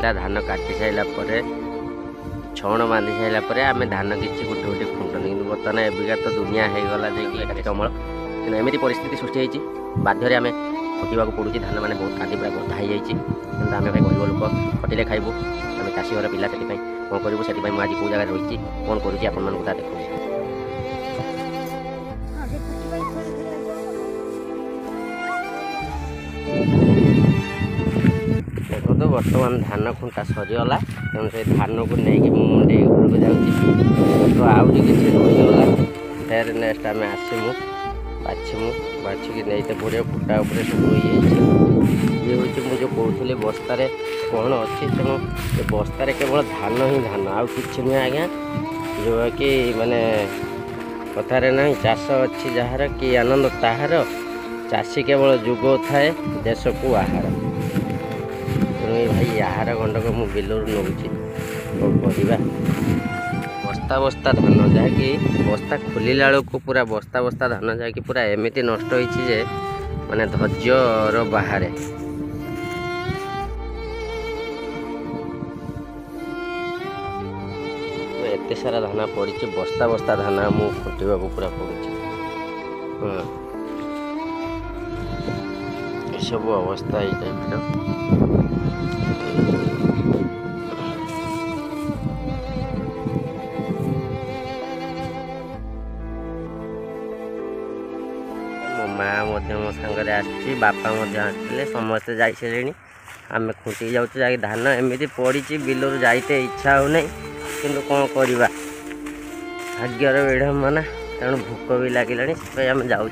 आसला धान काटी सारा छण बांधि सारापर आम धान किसी गोटे गोटे खुंटन कि बर्तमान एबिका तो दुनिया हो गला एकाधिक अमल कि एमती परिस्थिति सृष्टि होती बाध्य आम खटिया पड़ूँ धान मैंने बहुत कांदी पूरा गधा हो जाए आम भाई गरीब लोक खटिले खाइबू आम चाषी घर पिला से कौन करूँ से मुझे कौ जगह रही कौन करुँच आप देखो देखो तो बर्तमान धान खुंटा सरीगला तेणु से धान को लेकिन मुझे घर को जाऊँगी तो आउरी किसी रहीगला फिर नेक्स्ट आम आसमु बाछमु बाछिकी नहीं पड़े फुटा उपर सब रही ये हूँ मुझे कहूली बस्तार कौन अच्छी तेणु बस्तार केवल धान ही धान आउ कि नुहे आज्ञा जो कि माने कथार ना चाष अच्छी जार कि आनंद ताहार चाषी केवल जुग थाए देश को आहार तेणु भाई आहार गंडक मु बिलर नौची कौन करवा बस्ता बस्ता धान जहाँकि बस्ता खोलिला बेलू पूरा बस्ता बस्ता धान जहाँकि पूरा एमती नष्ट होती जे माने धैर्यर बाहर एते सारा धान पड़ी बस्ता बस्ता धान आमको खुंटा पूरा पड़ुଛି सब अवस्था ये टाइप मो माँ मो सांगे आसी बापा आसते समस्ते जाइए आम खुंटी जाऊँ जा धान एमती पड़ी बिलर जाइते इच्छा हो नहीं कि कौन करवा भाग्यर विडम्बना तेणु भोक भी लगे आम जाऊँ